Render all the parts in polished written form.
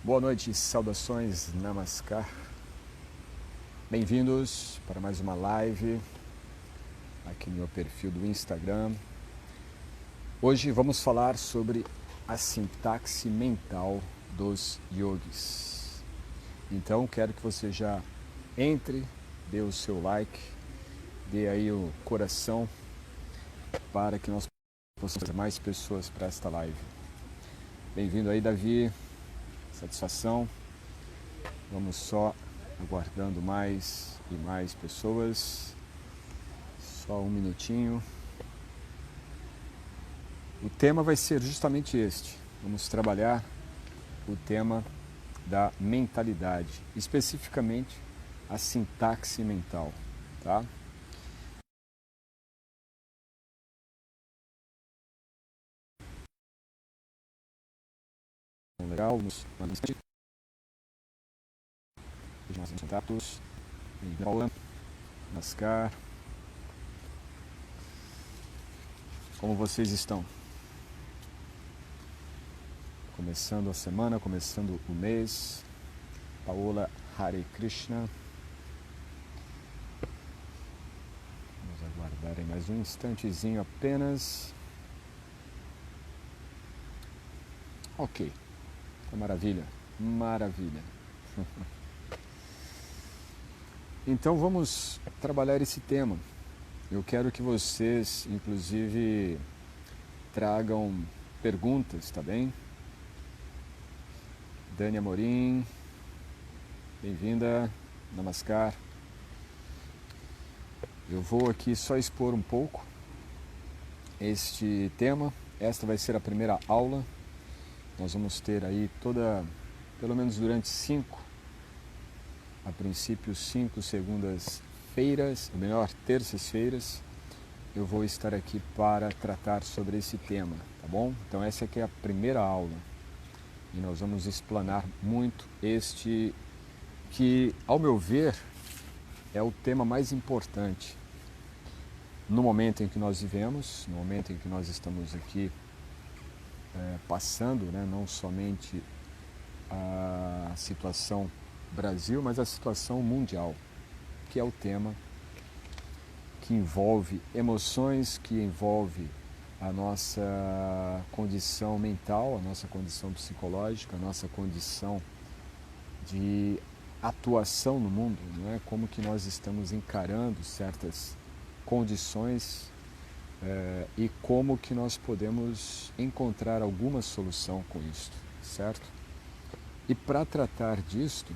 Boa noite, saudações, namaskar. Bem-vindos para mais uma live aqui no meu perfil do Instagram. Hoje vamos falar sobre a sintaxe mental dos yogis. Então quero que você já entre, dê o seu like, dê aí o coração para que nós possamos ter mais pessoas para esta live. Bem-vindo aí, Davi. Satisfação. Vamos só aguardando mais e mais pessoas. Só um minutinho. O tema vai ser justamente este. Vamos trabalhar o tema da mentalidade, especificamente a sintaxe mental, tá? Legal, nos contatos, Paula, Nascar. Como vocês estão? Começando a semana, começando o mês. Paola, Hare Krishna. Vamos aguardar aí mais um instantezinho apenas. Ok, maravilha, maravilha. Então vamos trabalhar esse tema. Eu quero que vocês, inclusive, tragam perguntas, tá bem? Dani Amorim, bem-vinda, namaskar. Eu vou aqui só expor um pouco este tema. Esta vai ser a primeira aula. Nós vamos ter aí pelo menos durante 5, a princípio 5 segundas-feiras, ou melhor, terças-feiras, eu vou estar aqui para tratar sobre esse tema, tá bom? Então essa aqui é a primeira aula e nós vamos explanar muito este que, ao meu ver, é o tema mais importante no momento em que nós vivemos, no momento em que nós estamos aqui passando, né, não somente a situação Brasil, mas a situação mundial, que é o tema que envolve emoções, que envolve a nossa condição mental, a nossa condição psicológica, a nossa condição de atuação no mundo, não é? Como que nós estamos encarando certas condições e como que nós podemos encontrar alguma solução com isso, certo? E para tratar disto,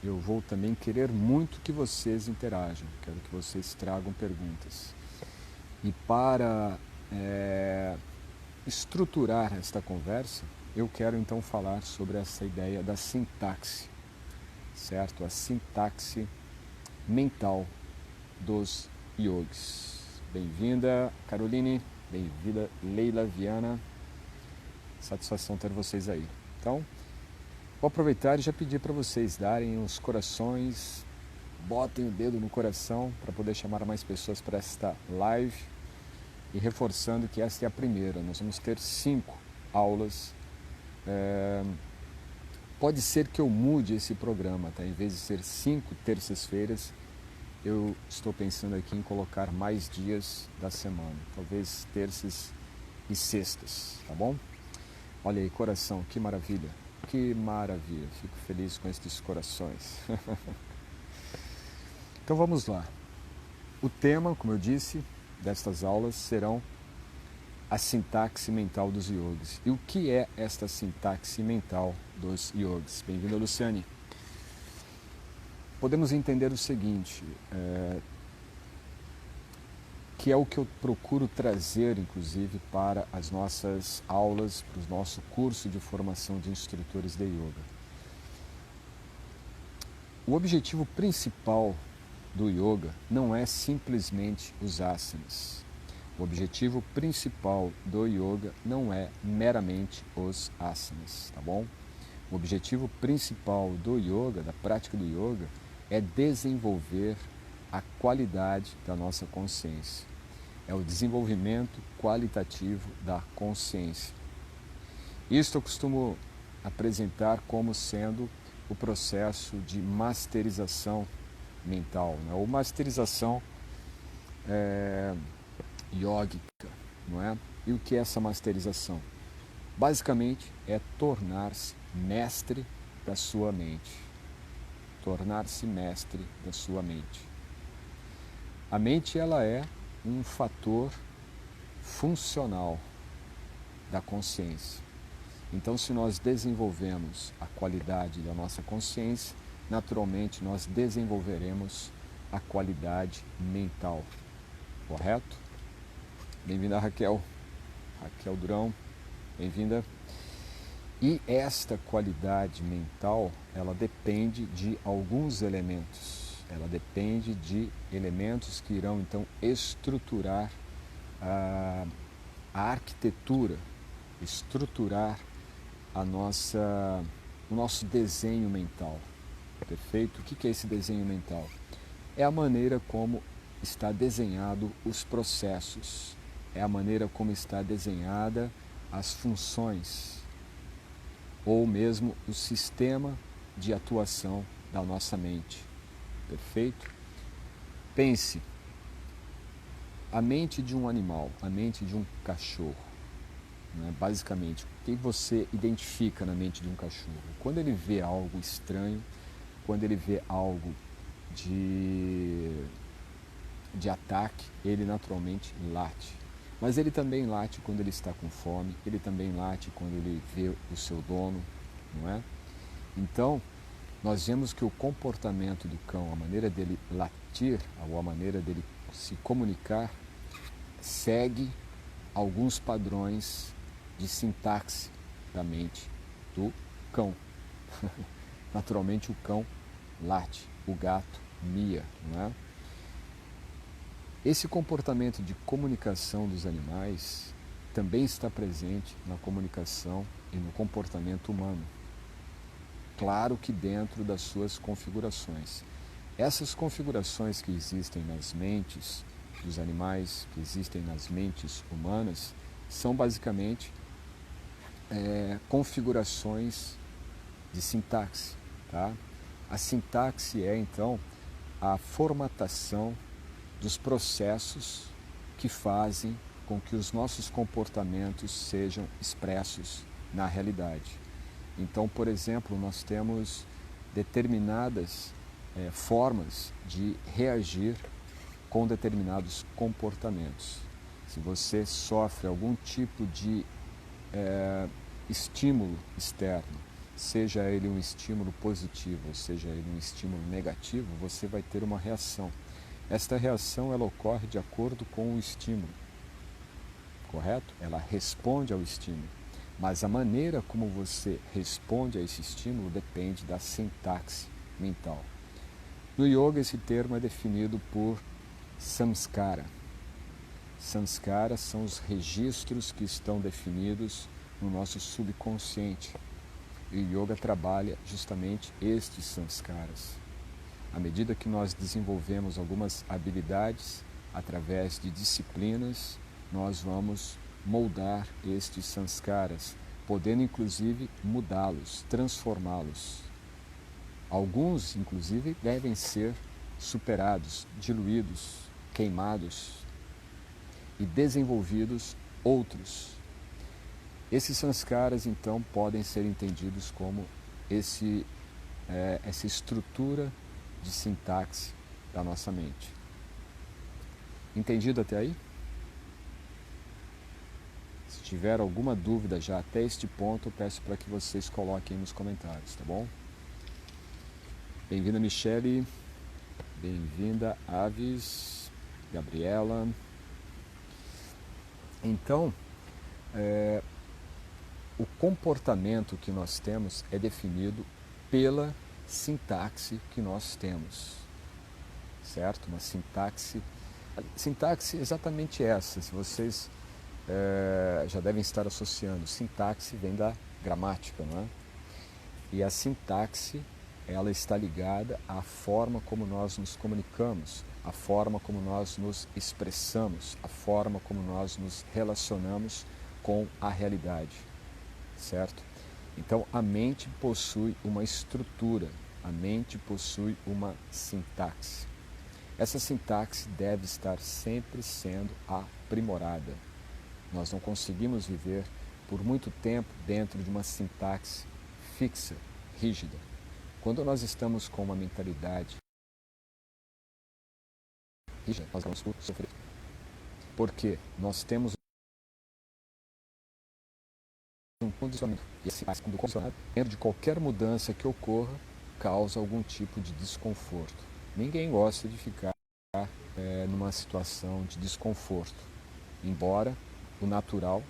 eu vou também querer muito que vocês interajam, quero que vocês tragam perguntas. E para estruturar esta conversa, eu quero então falar sobre essa ideia da sintaxe, certo? A sintaxe mental dos yogis. Bem-vinda, Caroline, bem-vinda, Leila Viana, satisfação ter vocês aí. Então, vou aproveitar e já pedir para vocês darem os corações, botem o dedo no coração para poder chamar mais pessoas para esta live e reforçando que esta é a primeira, nós vamos ter 5 aulas. Pode ser que eu mude esse programa, tá? Em vez de ser 5 terças-feiras, eu estou pensando aqui em colocar mais dias da semana, talvez terças e sextas, tá bom? Olha aí, coração, que maravilha, fico feliz com estes corações. Então vamos lá. O tema, como eu disse, destas aulas serão a sintaxe mental dos yogis. E o que é esta sintaxe mental dos yogis? Bem-vinda, Luciane. Podemos entender o seguinte, que é o que eu procuro trazer, inclusive, para as nossas aulas, para o nosso curso de formação de instrutores de yoga. O objetivo principal do yoga não é simplesmente os asanas. O objetivo principal do yoga não é meramente os asanas, tá bom? O objetivo principal do yoga, da prática do yoga, é desenvolver a qualidade da nossa consciência. É o desenvolvimento qualitativo da consciência. Isto eu costumo apresentar como sendo o processo de masterização mental, né? Ou masterização yógica, não é? E o que é essa masterização? Basicamente é tornar-se mestre da sua mente. Tornar-se mestre da sua mente. A mente, ela é um fator funcional da consciência. Então, se nós desenvolvemos a qualidade da nossa consciência, naturalmente nós desenvolveremos a qualidade mental. Correto? Bem-vinda, Raquel. Raquel Durão, bem-vinda. E esta qualidade mental, ela depende de alguns elementos. Ela depende de elementos que irão, então, estruturar a arquitetura, estruturar o nosso desenho mental. Perfeito? O que é esse desenho mental? É a maneira como está desenhado os processos, é a maneira como está desenhada as funções, ou mesmo o sistema de atuação da nossa mente. Perfeito? Pense, a mente de um animal, a mente de um cachorro, né? Basicamente, o que você identifica na mente de um cachorro? Quando ele vê algo estranho, quando ele vê algo de ataque, ele naturalmente late. Mas ele também late quando ele está com fome, ele também late quando ele vê o seu dono, não é? Então, nós vemos que o comportamento do cão, a maneira dele latir, ou a maneira dele se comunicar, segue alguns padrões de sintaxe da mente do cão. Naturalmente o cão late, o gato mia, não é? Esse comportamento de comunicação dos animais também está presente na comunicação e no comportamento humano. Claro que dentro das suas configurações. Essas configurações que existem nas mentes dos animais, que existem nas mentes humanas, são basicamente configurações de sintaxe. Tá? A sintaxe é, então, a formatação dos processos que fazem com que os nossos comportamentos sejam expressos na realidade. Então, por exemplo, nós temos determinadas formas de reagir com determinados comportamentos. Se você sofre algum tipo de estímulo externo, seja ele um estímulo positivo, ou seja ele um estímulo negativo, você vai ter uma reação. Esta reação, ela ocorre de acordo com o estímulo, correto? Ela responde ao estímulo. Mas a maneira como você responde a esse estímulo depende da sintaxe mental. No yoga, esse termo é definido por samskara. Samskara são os registros que estão definidos no nosso subconsciente. E o yoga trabalha justamente estes samskaras. À medida que nós desenvolvemos algumas habilidades, através de disciplinas, nós vamos moldar estes samskaras, podendo inclusive mudá-los, transformá-los. Alguns, inclusive, devem ser superados, diluídos, queimados e desenvolvidos outros. Esses samskaras, então, podem ser entendidos como essa estrutura de sintaxe da nossa mente. Entendido até aí? Se tiver alguma dúvida já até este ponto, eu peço para que vocês coloquem nos comentários, tá bom? Bem-vinda, Michele. Bem-vinda, Aves. Gabriela. Então, o comportamento que nós temos é definido pela sintaxe que nós temos, certo? Uma sintaxe. A sintaxe é exatamente essa. Se vocês já devem estar associando, sintaxe vem da gramática, não é? E a sintaxe, ela está ligada à forma como nós nos comunicamos, à forma como nós nos expressamos, à forma como nós nos relacionamos com a realidade, certo? Então, a mente possui uma estrutura, a mente possui uma sintaxe. Essa sintaxe deve estar sempre sendo aprimorada. Nós não conseguimos viver por muito tempo dentro de uma sintaxe fixa, rígida. Quando nós estamos com uma mentalidade rígida, nós vamos sofrer. Porque nós temos um condicionamento. E esse condicionamento, dentro de qualquer mudança que ocorra, causa algum tipo de desconforto. Ninguém gosta de ficar numa situação de desconforto, embora o natural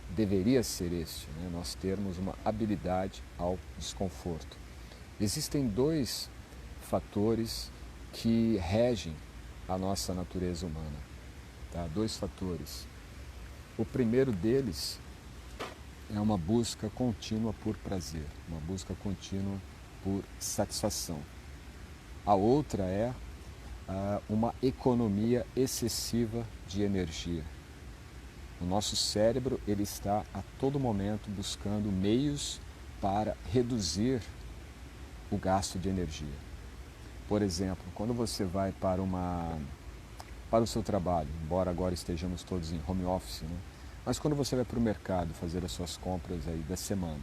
deveria ser este, né? Nós termos uma habilidade ao desconforto. Existem dois fatores que regem a nossa natureza humana, tá? Dois fatores. O primeiro deles é uma busca contínua por prazer, uma busca contínua por satisfação. A outra é uma economia excessiva de energia. O nosso cérebro ele está a todo momento buscando meios para reduzir o gasto de energia. Por exemplo, quando você vai para o seu trabalho, embora agora estejamos todos em home office, né? Mas quando você vai para o mercado fazer as suas compras aí da semana,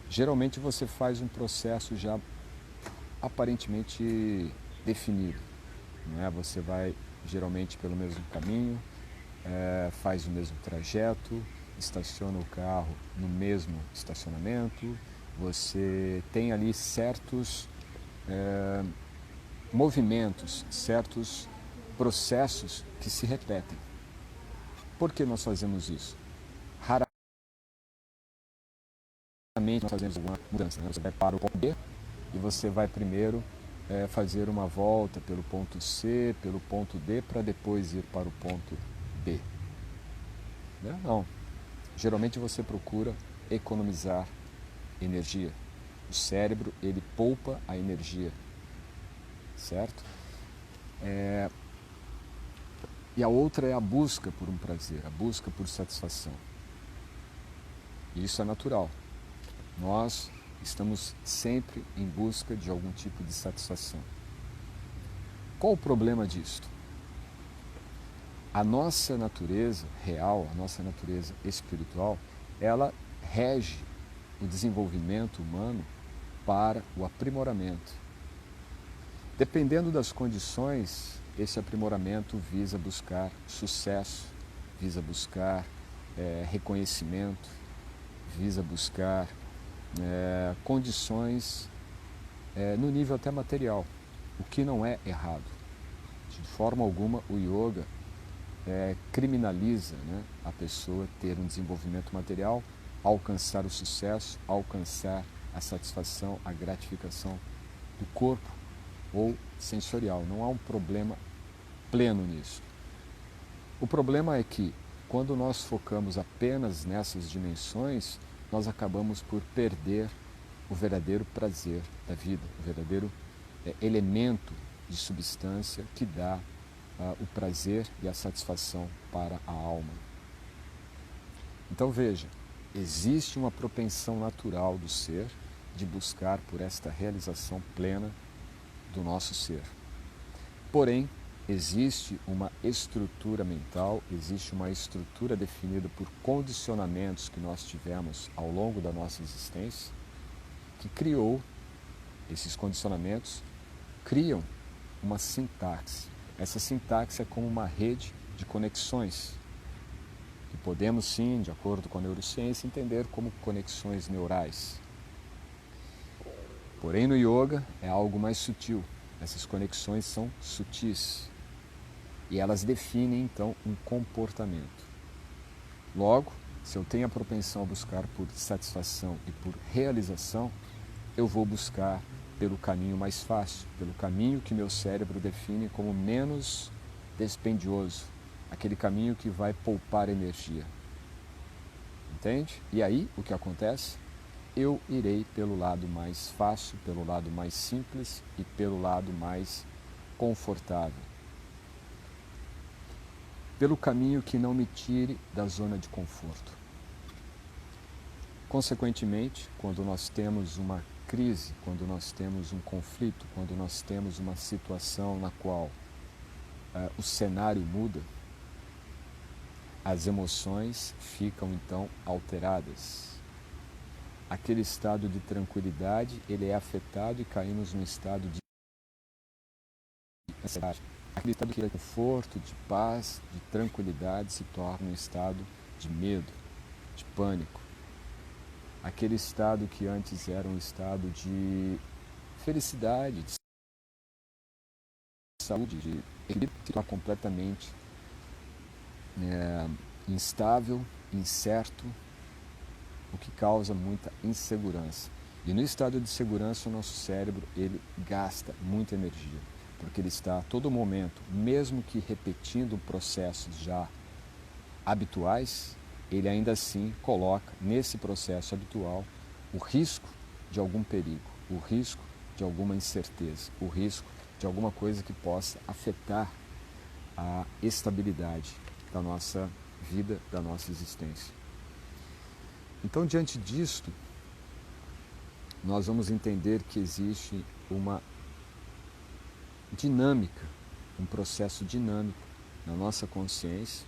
geralmente você faz um processo já aparentemente definido, né? Você vai geralmente pelo mesmo caminho, faz o mesmo trajeto, estaciona o carro no mesmo estacionamento, você tem ali certos movimentos, certos processos que se repetem. Por que nós fazemos isso? Raramente nós fazemos alguma mudança, né? Você vai para o ponto B e você vai primeiro fazer uma volta pelo ponto C, pelo ponto D, para depois ir para o ponto B. Não. Geralmente você procura economizar energia. O cérebro, ele poupa a energia, certo? E a outra é a busca por um prazer, a busca por satisfação. E isso é natural. Nós estamos sempre em busca de algum tipo de satisfação. Qual o problema disto? A nossa natureza real, a nossa natureza espiritual, ela rege o desenvolvimento humano para o aprimoramento. Dependendo das condições, esse aprimoramento visa buscar sucesso, visa buscar reconhecimento, visa buscar condições no nível até material, o que não é errado. De forma alguma o yoga criminaliza, né, a pessoa ter um desenvolvimento material, alcançar o sucesso, alcançar a satisfação, a gratificação do corpo ou sensorial. Não há um problema pleno nisso. O problema é que, quando nós focamos apenas nessas dimensões, nós acabamos por perder o verdadeiro prazer da vida, o verdadeiro elemento de substância que dá o prazer e a satisfação para a alma. Então veja, existe uma propensão natural do ser de buscar por esta realização plena do nosso ser. Porém, existe uma estrutura mental, existe uma estrutura definida por condicionamentos que nós tivemos ao longo da nossa existência, que criou, esses condicionamentos criam uma sintaxe. Essa sintaxe é como uma rede de conexões, que podemos sim, de acordo com a neurociência, entender como conexões neurais. Porém, no yoga é algo mais sutil. Essas conexões são sutis e elas definem então um comportamento. Logo, se eu tenho a propensão a buscar por satisfação e por realização, eu vou buscar pelo caminho mais fácil, pelo caminho que meu cérebro define como menos dispendioso, aquele caminho que vai poupar energia. Entende? E aí, o que acontece? Eu irei pelo lado mais fácil, pelo lado mais simples e pelo lado mais confortável. Pelo caminho que não me tire da zona de conforto. Consequentemente, quando nós temos uma crise, quando nós temos um conflito, quando nós temos uma situação na qual o cenário muda, as emoções ficam então alteradas. Aquele estado de tranquilidade, ele é afetado e caímos num estado de ansiedade. Aquele estado que é conforto, de paz, de tranquilidade, se torna um estado de medo, de pânico. Aquele estado que antes era um estado de felicidade, de saúde, de equilíbrio, se torna completamente instável, incerto, o que causa muita insegurança. E no estado de segurança, o nosso cérebro ele gasta muita energia, porque ele está a todo momento, mesmo que repetindo processos já habituais, ele ainda assim coloca nesse processo habitual o risco de algum perigo, o risco de alguma incerteza, o risco de alguma coisa que possa afetar a estabilidade da nossa vida, da nossa existência. Então, diante disto, nós vamos entender que existe uma dinâmica, um processo dinâmico na nossa consciência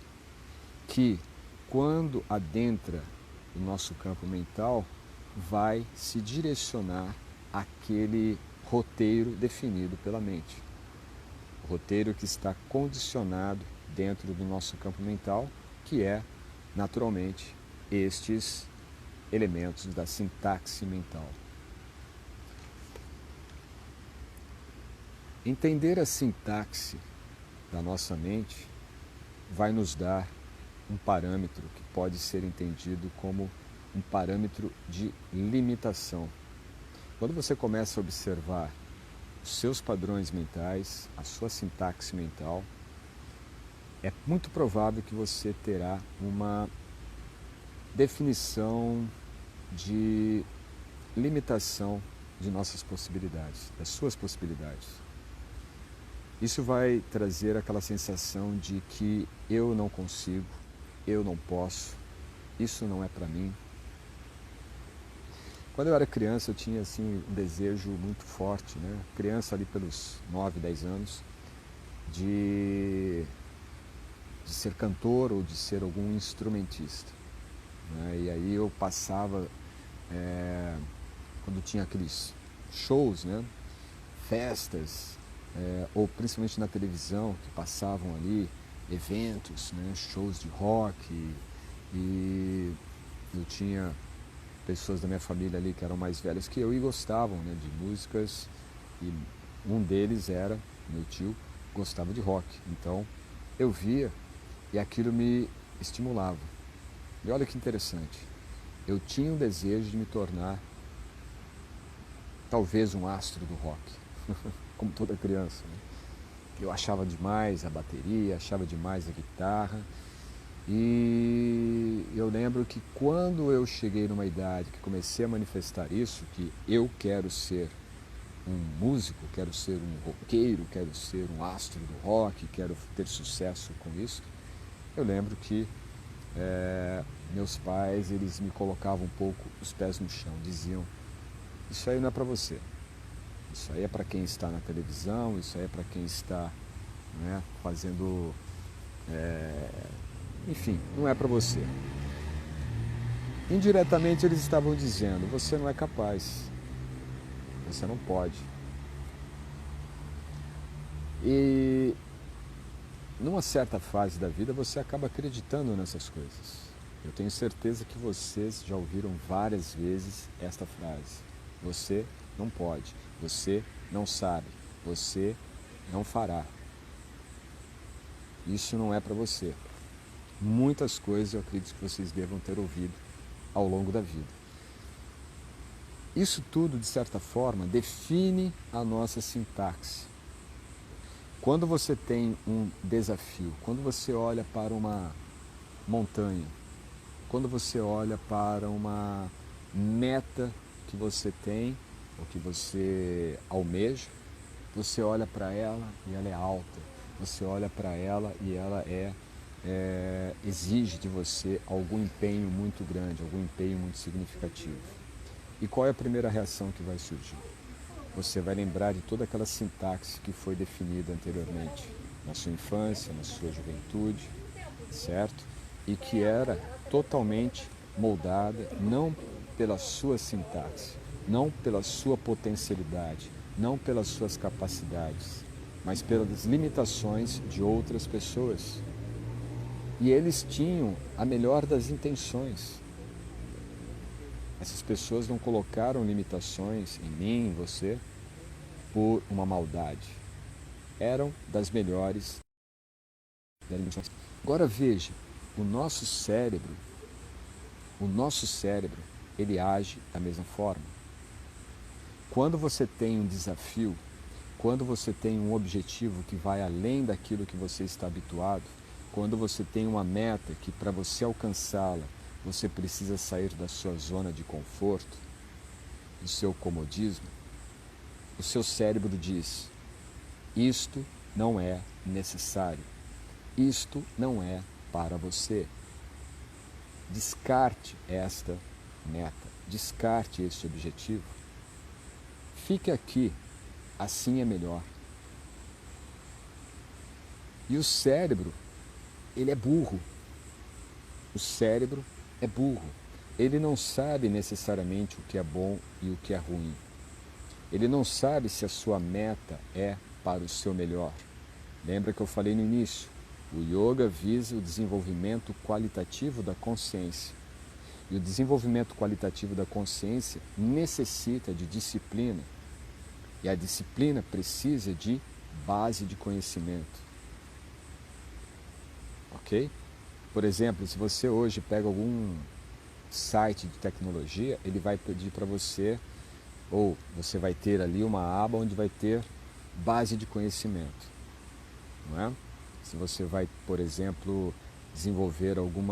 que, quando adentra o nosso campo mental, vai se direcionar àquele roteiro definido pela mente. O roteiro que está condicionado dentro do nosso campo mental, que é, naturalmente, estes elementos da sintaxe mental. Entender a sintaxe da nossa mente vai nos dar um parâmetro que pode ser entendido como um parâmetro de limitação. Quando você começa a observar os seus padrões mentais, a sua sintaxe mental, é muito provável que você terá uma definição de limitação de nossas possibilidades, das suas possibilidades. Isso vai trazer aquela sensação de que eu não consigo, eu não posso, isso não é para mim. Quando eu era criança, eu tinha assim, um desejo muito forte, né? Criança ali pelos 9, 10 anos, de ser cantor ou de ser algum instrumentista. Né? E aí eu passava, quando tinha aqueles shows, né? Festas, ou principalmente na televisão, que passavam ali eventos, né? Shows de rock, e eu tinha pessoas da minha família ali que eram mais velhas que eu e gostavam, né, de músicas, e um deles era, meu tio, gostava de rock, então eu via e aquilo me estimulava. E olha que interessante, eu tinha um desejo de me tornar talvez um astro do rock, como toda criança, né? Eu achava demais a bateria, achava demais a guitarra. E eu lembro que quando eu cheguei numa idade que comecei a manifestar isso, que eu quero ser um músico, quero ser um roqueiro, quero ser um astro do rock, quero ter sucesso com isso, eu lembro que meus pais, eles me colocavam um pouco os pés no chão, diziam, isso aí não é para você, isso aí é para quem está na televisão, isso aí é para quem está, né, fazendo... enfim, não é para você. Indiretamente eles estavam dizendo, você não é capaz, você não pode. E numa certa fase da vida você acaba acreditando nessas coisas. Eu tenho certeza que vocês já ouviram várias vezes esta frase. Você não pode, você não sabe, você não fará. Isso não é para você. Muitas coisas eu acredito que vocês devam ter ouvido ao longo da vida. Isso tudo, de certa forma, define a nossa sintaxe. Quando você tem um desafio, quando você olha para uma montanha, quando você olha para uma meta que você tem, ou que você almeja, você olha para ela e ela é alta, você olha para ela e ela é exige de você algum empenho muito grande, algum empenho muito significativo. E qual é a primeira reação que vai surgir? Você vai lembrar de toda aquela sintaxe que foi definida anteriormente, na sua infância, na sua juventude, certo? E que era totalmente moldada não pela sua sintaxe, não pela sua potencialidade, não pelas suas capacidades, mas pelas limitações de outras pessoas. E eles tinham a melhor das intenções. Essas pessoas não colocaram limitações em mim, em você, por uma maldade. Eram das melhores das limitações. Agora veja, o nosso cérebro, ele age da mesma forma. Quando você tem um desafio, quando você tem um objetivo que vai além daquilo que você está habituado, quando você tem uma meta que para você alcançá-la, você precisa sair da sua zona de conforto, do seu comodismo, o seu cérebro diz: isto não é necessário, isto não é para você. Descarte esta meta, descarte este objetivo. Fique aqui, assim é melhor. E o cérebro, ele é burro. O cérebro é burro. Ele não sabe necessariamente o que é bom e o que é ruim. Ele não sabe se a sua meta é para o seu melhor. Lembra que eu falei no início? O yoga visa o desenvolvimento qualitativo da consciência. E o desenvolvimento qualitativo da consciência necessita de disciplina. E a disciplina precisa de base de conhecimento. Ok? Por exemplo, se você hoje pega algum site de tecnologia, ele vai pedir para você, ou você vai ter ali uma aba onde vai ter base de conhecimento, não é? Se você vai, por exemplo, desenvolver algum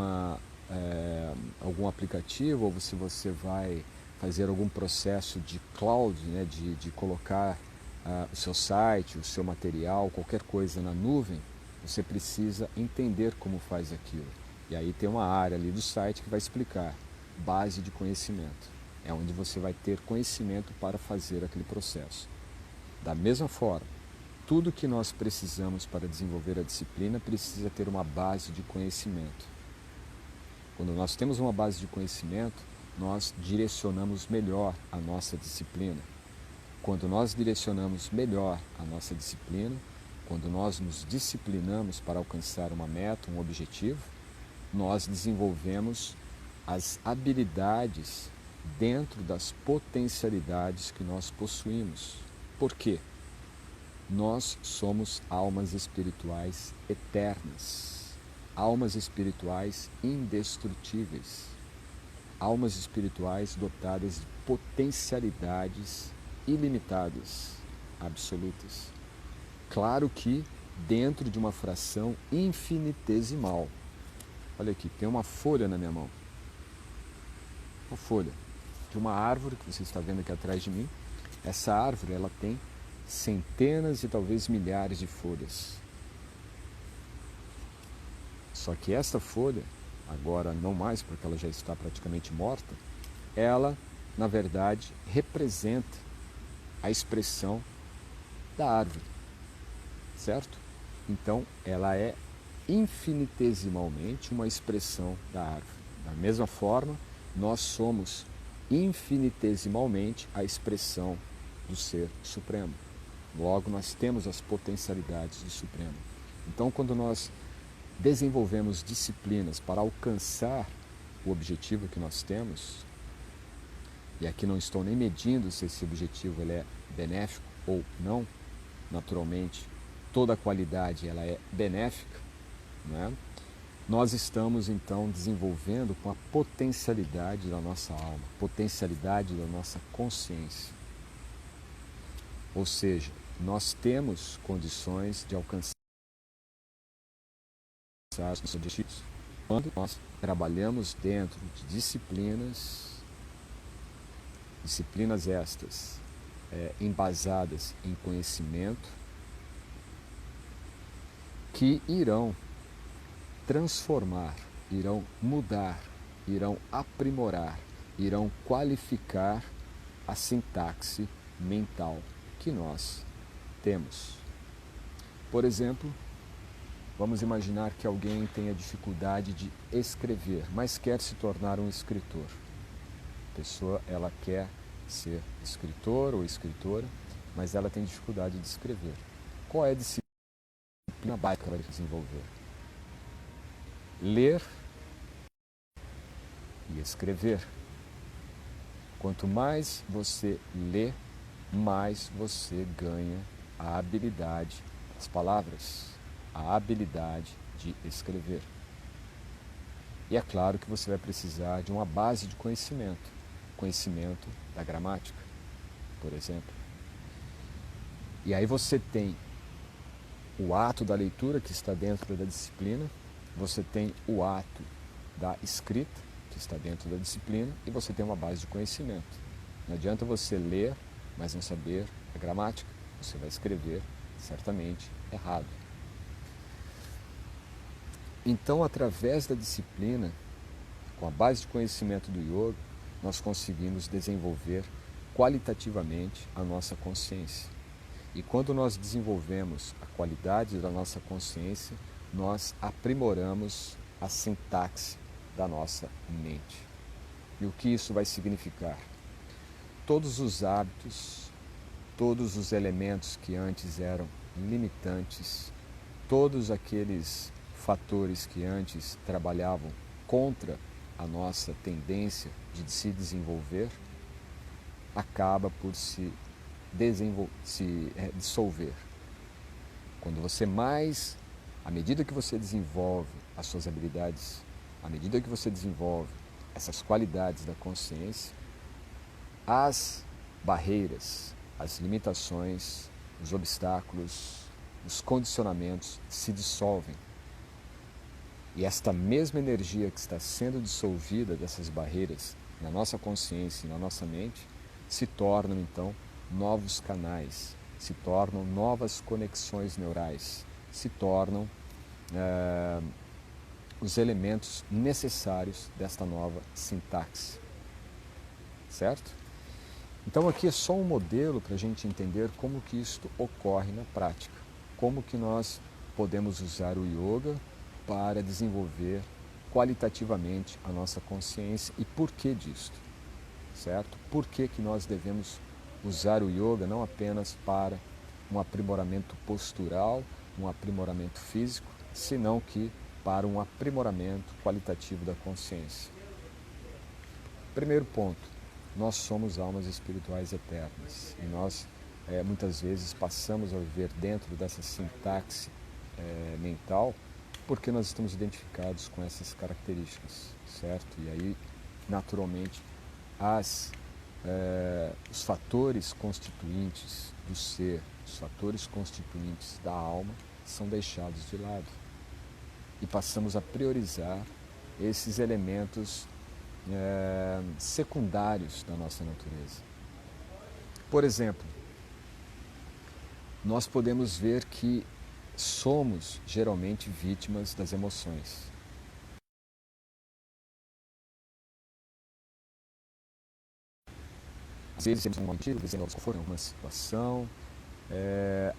aplicativo, ou se você vai fazer algum processo de cloud, né, de colocar o seu site, o seu material, qualquer coisa na nuvem, você precisa entender como faz aquilo. E aí tem uma área ali do site que vai explicar base de conhecimento. É onde você vai ter conhecimento para fazer aquele processo. Da mesma forma, tudo que nós precisamos para desenvolver a disciplina precisa ter uma base de conhecimento. Quando nós temos uma base de conhecimento, nós direcionamos melhor a nossa disciplina. Quando nós direcionamos melhor a nossa disciplina, quando nós nos disciplinamos para alcançar uma meta, um objetivo, nós desenvolvemos as habilidades dentro das potencialidades que nós possuímos. Por quê? Nós somos almas espirituais eternas, almas espirituais indestrutíveis, almas espirituais dotadas de potencialidades ilimitadas, absolutas. Claro que dentro de uma fração infinitesimal. Olha aqui, tem uma folha na minha mão. Uma folha de uma árvore que você está vendo aqui atrás de mim. Essa árvore, ela tem centenas e talvez milhares de folhas. Só que essa folha, agora não mais porque ela já está praticamente morta, ela, na verdade, representa a expressão da árvore, certo? Então, ela é infinitesimalmente uma expressão da árvore. Da mesma forma, nós somos infinitesimalmente a expressão do Ser Supremo. Logo, nós temos as potencialidades do Supremo. Então, quando nós desenvolvemos disciplinas para alcançar o objetivo que nós temos, e aqui não estou nem medindo se esse objetivo ele é benéfico ou não, naturalmente, toda a qualidade ela é benéfica, né? Nós estamos então desenvolvendo com a potencialidade da nossa alma, potencialidade da nossa consciência. Ou seja, nós temos condições de alcançar os objetivos quando nós trabalhamos dentro de disciplinas estas embasadas em conhecimento, que irão transformar, irão mudar, irão aprimorar, irão qualificar a sintaxe mental que nós temos. Por exemplo, vamos imaginar que alguém tenha dificuldade de escrever, mas quer se tornar um escritor. A pessoa, ela quer ser escritor ou escritora, mas ela tem dificuldade de escrever. Qual é a disciplina básica que ela vai desenvolver? Ler e escrever. Quanto mais você lê, mais você ganha a habilidade das palavras, a habilidade de escrever. E é claro que você vai precisar de uma base de conhecimento, conhecimento da gramática, por exemplo. E aí você tem o ato da leitura, que está dentro da disciplina, você tem o ato da escrita, que está dentro da disciplina, e você tem uma base de conhecimento. Não adianta você ler, mas não saber a gramática, você vai escrever certamente errado. Então, através da disciplina, com a base de conhecimento do yoga, nós conseguimos desenvolver qualitativamente a nossa consciência. E quando nós desenvolvemos a qualidade da nossa consciência, nós aprimoramos a sintaxe da nossa mente. E o que isso vai significar? Todos os hábitos, todos os elementos que antes eram limitantes, todos aqueles fatores que antes trabalhavam contra a nossa tendência de se desenvolver, acaba por se dissolver. Quando você à medida que você desenvolve as suas habilidades, à medida que você desenvolve essas qualidades da consciência, as barreiras, as limitações, os obstáculos, os condicionamentos se dissolvem. E esta mesma energia que está sendo dissolvida dessas barreiras na nossa consciência e na nossa mente se tornam então novos canais, se tornam novas conexões neurais, se tornam os elementos necessários desta nova sintaxe. Certo? Então aqui é só um modelo para a gente entender como que isto ocorre na prática, como que nós podemos usar o yoga para desenvolver qualitativamente a nossa consciência e por que disto, certo? Por que que nós devemos usar o yoga não apenas para um aprimoramento postural, um aprimoramento físico, senão que para um aprimoramento qualitativo da consciência. Primeiro ponto, nós somos almas espirituais eternas e nós muitas vezes passamos a viver dentro dessa sintaxe mental porque nós estamos identificados com essas características, certo? E aí, naturalmente, os fatores constituintes do ser, os fatores constituintes da alma são deixados de lado e passamos a priorizar esses elementos secundários da nossa natureza. Por exemplo, nós podemos ver que somos geralmente vítimas das emoções. Às vezes temos um motivo, dizendo que for uma situação.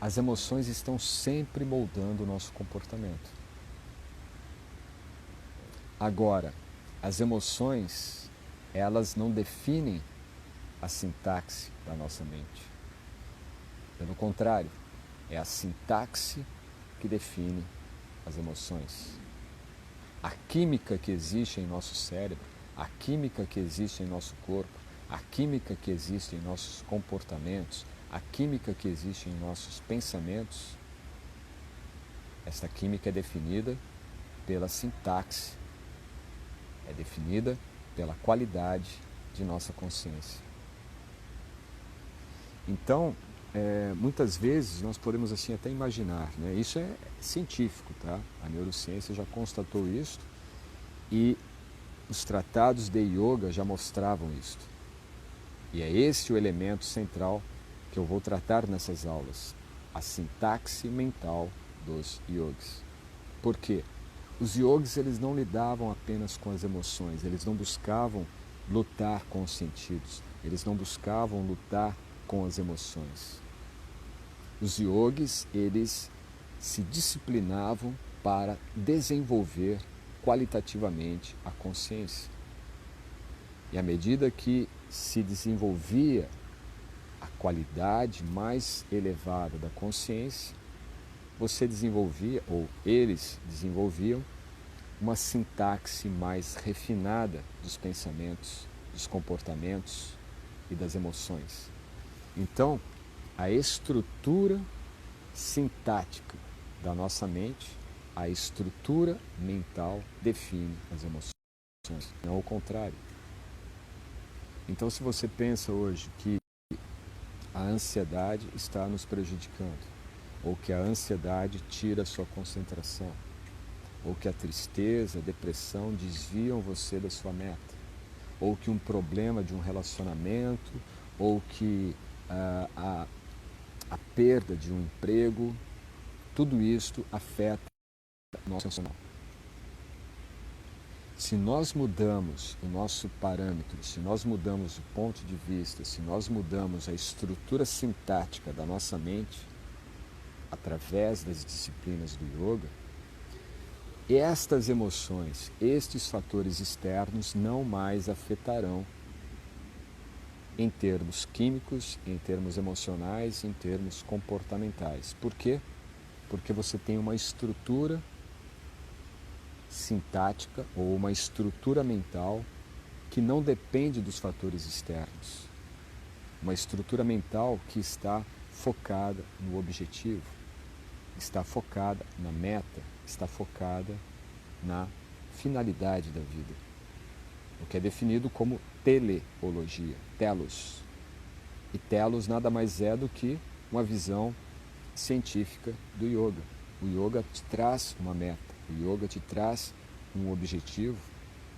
As emoções estão sempre moldando o nosso comportamento. Agora, as emoções, elas não definem a sintaxe da nossa mente. Pelo contrário, é a sintaxe que define as emoções. A química que existe em nosso cérebro, a química que existe em nosso corpo, a química que existe em nossos comportamentos, a química que existe em nossos pensamentos, esta química é definida pela sintaxe, é definida pela qualidade de nossa consciência. Então, muitas vezes nós podemos assim até imaginar, né? Isso é científico, tá? A neurociência já constatou isso e os tratados de yoga já mostravam isso. E é esse o elemento central que eu vou tratar nessas aulas, a sintaxe mental dos yogis. Por quê? Os yogis, eles não lidavam apenas com as emoções, eles não buscavam lutar com os sentidos, eles não buscavam lutar com as emoções. Os yogis, eles se disciplinavam para desenvolver qualitativamente a consciência. E à medida que se desenvolvia a qualidade mais elevada da consciência, você desenvolvia, ou eles desenvolviam, uma sintaxe mais refinada dos pensamentos, dos comportamentos e das emoções. Então, a estrutura sintática da nossa mente, a estrutura mental define as emoções, não o contrário. Então, se você pensa hoje que a ansiedade está nos prejudicando, ou que a ansiedade tira a sua concentração, ou que a tristeza, a depressão desviam você da sua meta, ou que um problema de um relacionamento, ou que a perda de um emprego, tudo isto afeta o nosso emocional. Se nós mudamos o nosso parâmetro, se nós mudamos o ponto de vista, se nós mudamos a estrutura sintática da nossa mente, através das disciplinas do yoga, estas emoções, estes fatores externos não mais afetarão em termos químicos, em termos emocionais, em termos comportamentais. Por quê? Porque você tem uma estrutura sintática ou uma estrutura mental que não depende dos fatores externos. Uma estrutura mental que está focada no objetivo, está focada na meta, está focada na finalidade da vida, o que é definido como teleologia, telos. E telos nada mais é do que uma visão científica do yoga. O yoga te traz uma meta, o yoga te traz um objetivo,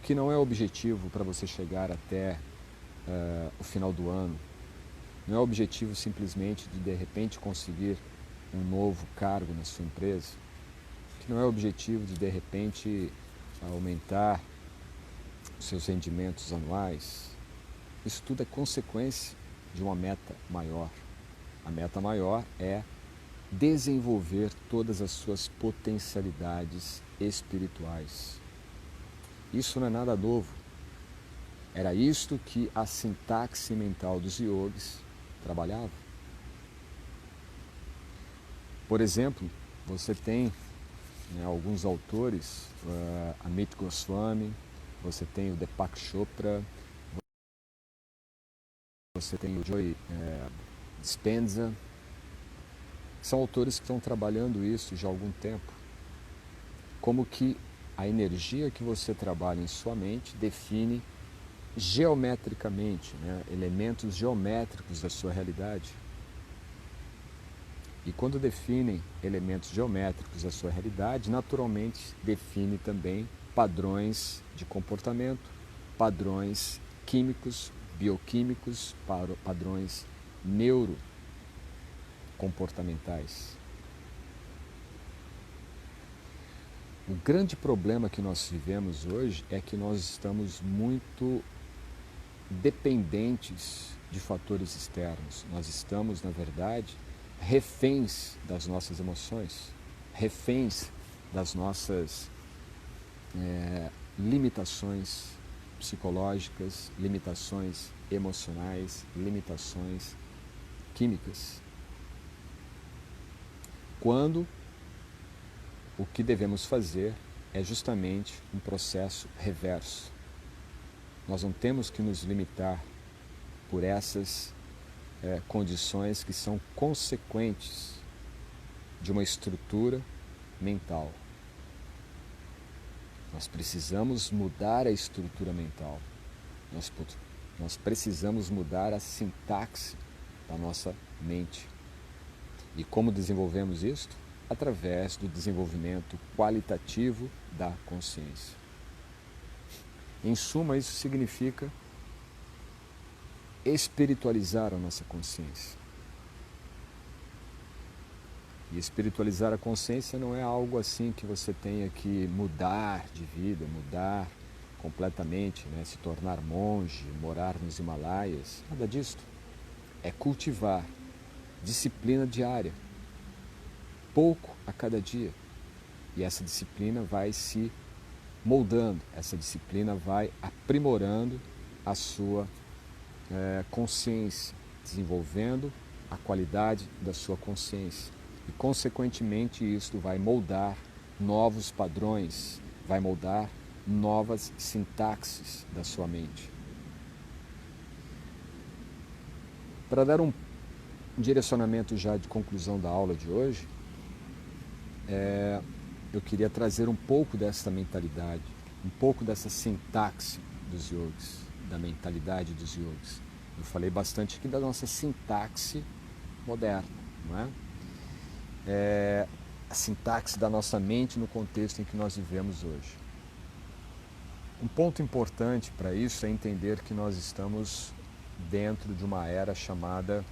que não é objetivo para você chegar até o final do ano, não é objetivo simplesmente de repente conseguir um novo cargo na sua empresa, que não é objetivo de repente aumentar os seus rendimentos anuais. Isso tudo é consequência de uma meta maior. A meta maior é desenvolver todas as suas potencialidades espirituais. Isso não é nada novo. Era isto que a sintaxe mental dos yogis trabalhava. Por exemplo, você tem alguns autores, Amit Goswami, você tem o Deepak Chopra, você tem o Joe Dispenza, são autores que estão trabalhando isso já há algum tempo. Como que a energia que você trabalha em sua mente define geometricamente, elementos geométricos da sua realidade. E quando definem elementos geométricos da sua realidade, naturalmente define também padrões de comportamento, padrões químicos, bioquímicos, padrões neurocomportamentais. O grande problema que nós vivemos hoje é que nós estamos muito dependentes de fatores externos. Nós estamos, na verdade, reféns das nossas emoções, reféns das nossas limitações psicológicas, limitações emocionais, limitações químicas. Quando o que devemos fazer é justamente um processo reverso. Nós não temos que nos limitar por essas condições que são consequentes de uma estrutura mental. Nós precisamos mudar a estrutura mental. Nós precisamos mudar a sintaxe da nossa mente. E como desenvolvemos isto? Através do desenvolvimento qualitativo da consciência. Em suma, isso significa espiritualizar a nossa consciência. E espiritualizar a consciência não é algo assim que você tenha que mudar de vida, mudar completamente, né? Se tornar monge, morar nos Himalaias, nada disso. É cultivar disciplina diária, pouco a cada dia. E essa disciplina vai se moldando, essa disciplina vai aprimorando a sua consciência, desenvolvendo a qualidade da sua consciência. E, consequentemente, isto vai moldar novos padrões, vai moldar novas sintaxes da sua mente. Para dar um direcionamento já de conclusão da aula de hoje, eu queria trazer um pouco dessa mentalidade, um pouco dessa sintaxe dos yogis, da mentalidade dos yogis. Eu falei bastante aqui da nossa sintaxe moderna, não é? A sintaxe da nossa mente no contexto em que nós vivemos hoje. Um ponto importante para isso é entender que nós estamos dentro de uma era chamada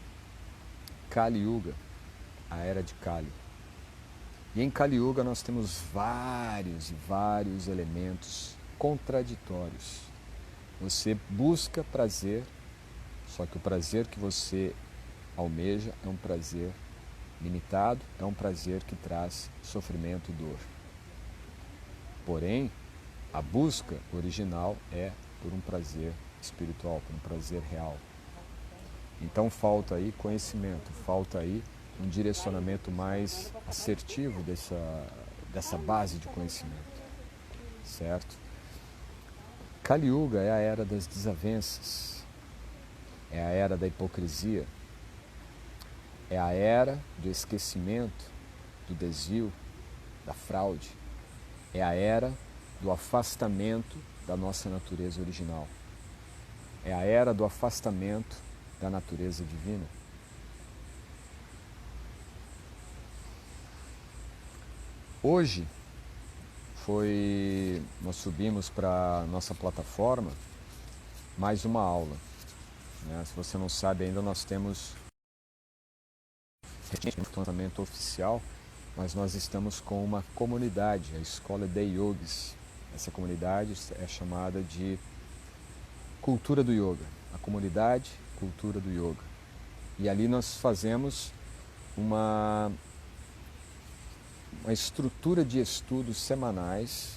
Kali Yuga, a era de Kali. E em Kali Yuga nós temos vários e vários elementos contraditórios. Você busca prazer, só que o prazer que você almeja é um prazer limitado, é um prazer que traz sofrimento e dor. Porém, a busca original é por um prazer espiritual, por um prazer real. Então falta aí conhecimento, falta aí um direcionamento mais assertivo dessa base de conhecimento, certo? Kali Yuga é a era das desavenças, é a era da hipocrisia, é a era do esquecimento, do desvio, da fraude, é a era do afastamento da nossa natureza original, é a era do afastamento da natureza divina. Hoje nós subimos para a nossa plataforma mais uma aula, né? Se você não sabe ainda, nós temos um lançamento oficial, mas nós estamos com uma comunidade, a Escola de Yogis. Essa comunidade é chamada de Cultura do Yoga, a comunidade Cultura do Yoga. E ali nós fazemos uma estrutura de estudos semanais,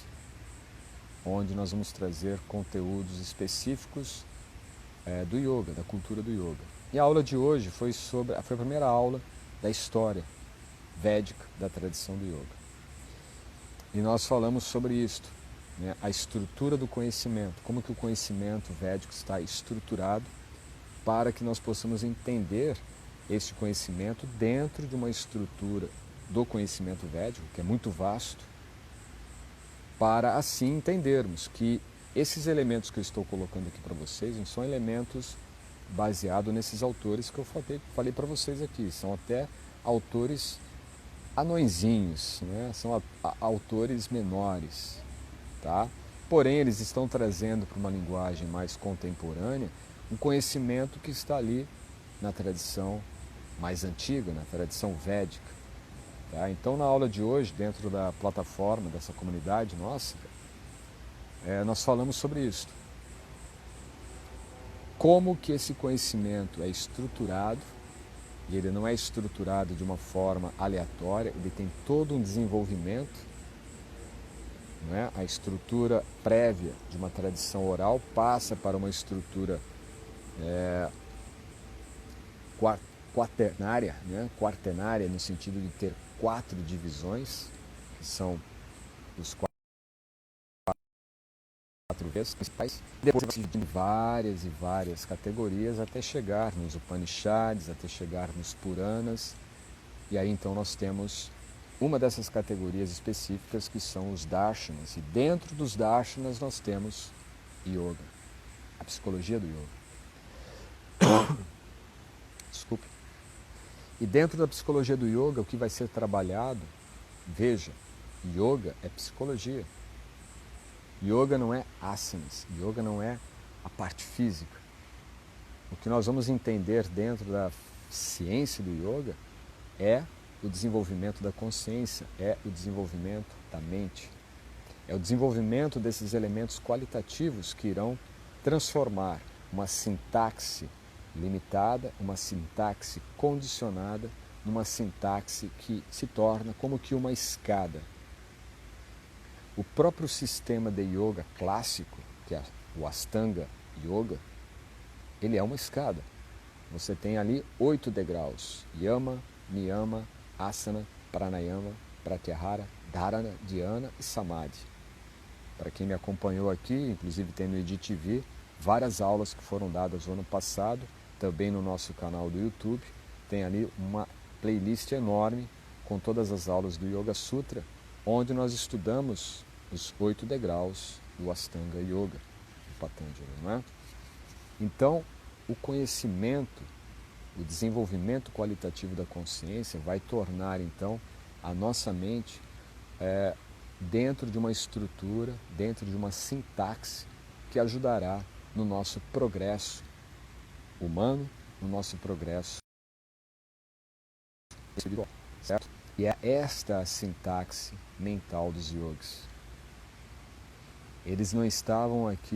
onde nós vamos trazer conteúdos específicos do yoga, da cultura do yoga. E a aula de hoje foi a primeira aula da história védica da tradição do yoga. E nós falamos sobre isto, né? A estrutura do conhecimento, como que o conhecimento védico está estruturado para que nós possamos entender esse conhecimento dentro de uma estrutura do conhecimento védico, que é muito vasto, para assim entendermos que esses elementos que eu estou colocando aqui para vocês não são elementos baseados nesses autores que eu falei para vocês aqui, são até autores anõezinhos, né? São autores menores, tá? Porém, eles estão trazendo para uma linguagem mais contemporânea um conhecimento que está ali na tradição mais antiga, na tradição védica. Tá? Então, na aula de hoje, dentro da plataforma dessa comunidade nossa, nós falamos sobre isso. Como que esse conhecimento é estruturado, e ele não é estruturado de uma forma aleatória, ele tem todo um desenvolvimento, não é? A estrutura prévia de uma tradição oral passa para uma estrutura quaternária, né? Quaternária no sentido de ter 4 divisões, que são os 4 vezes principais. Depois vai se dividindo várias e várias categorias até chegar nos Upanishads, até chegar nos Puranas. E aí então nós temos uma dessas categorias específicas que são os darshanas. E dentro dos darshanas nós temos yoga, a psicologia do yoga. Desculpe. E dentro da psicologia do yoga, o que vai ser trabalhado, veja, yoga é psicologia. Yoga não é asanas, yoga não é a parte física. O que nós vamos entender dentro da ciência do yoga é o desenvolvimento da consciência, é o desenvolvimento da mente. É o desenvolvimento desses elementos qualitativos que irão transformar uma sintaxe limitada, uma sintaxe condicionada, numa sintaxe que se torna como que uma escada. O próprio sistema de yoga clássico, que é o Ashtanga Yoga, ele é uma escada. Você tem ali 8 degraus: Yama, Niyama, Asana, Pranayama, Pratyahara, Dharana, Dhyana e Samadhi. Para quem me acompanhou aqui, inclusive tem no EDTV, várias aulas que foram dadas no ano passado, também no nosso canal do YouTube, tem ali uma playlist enorme com todas as aulas do Yoga Sutra, onde nós estudamos os 8 degraus do Ashtanga Yoga, do Patanjali, não é? Então, o conhecimento, o desenvolvimento qualitativo da consciência vai tornar, então, a nossa mente dentro de uma estrutura, dentro de uma sintaxe que ajudará no nosso progresso humano, no nosso progresso espiritual, certo? E é esta a sintaxe mental dos yogis. Eles não estavam aqui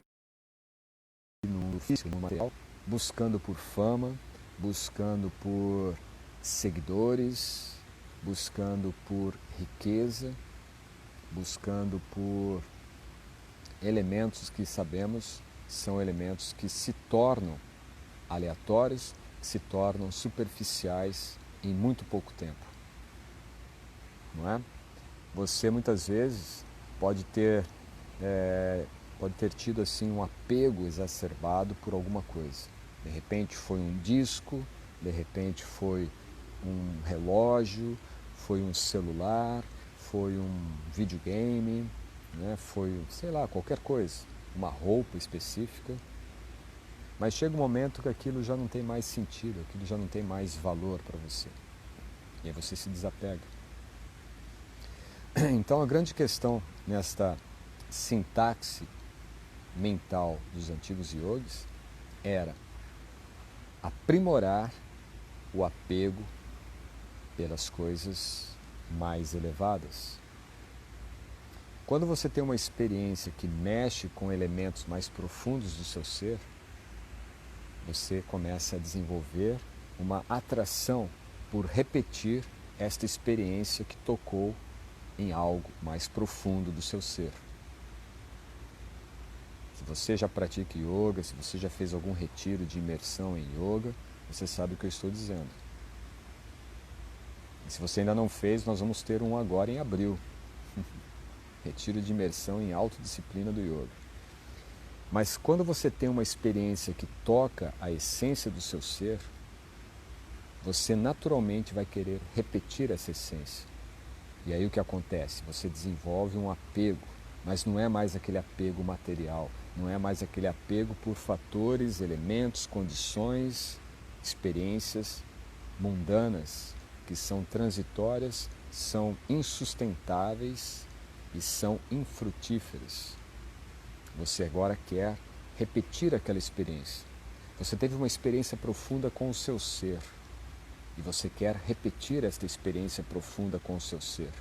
no mundo físico, no material, buscando por fama, buscando por seguidores, buscando por riqueza, buscando por elementos que sabemos são elementos que se tornam aleatórios, que se tornam superficiais em muito pouco tempo. Não é? Você muitas vezes pode ter tido assim um apego exacerbado por alguma coisa. De repente foi um disco, de repente foi um relógio, foi um celular, foi um videogame, né? Foi, sei lá, qualquer coisa, uma roupa específica. Mas chega um momento que aquilo já não tem mais sentido, aquilo já não tem mais valor para você. E aí você se desapega. Então a grande questão nesta sintaxe mental dos antigos yogis era aprimorar o apego pelas coisas mais elevadas. Quando você tem uma experiência que mexe com elementos mais profundos do seu ser, você começa a desenvolver uma atração por repetir esta experiência que tocou em algo mais profundo do seu ser. Se você já pratica yoga, se você já fez algum retiro de imersão em yoga, você sabe o que eu estou dizendo. E se você ainda não fez, nós vamos ter um agora em abril. Retiro de imersão em autodisciplina do yoga. Mas quando você tem uma experiência que toca a essência do seu ser, você naturalmente vai querer repetir essa essência. E aí o que acontece? Você desenvolve um apego, mas não é mais aquele apego material, não é mais aquele apego por fatores, elementos, condições, experiências mundanas, que são transitórias, são insustentáveis e são infrutíferas. Você agora quer repetir aquela experiência. Você teve uma experiência profunda com o seu ser e você quer repetir esta experiência profunda com o seu ser.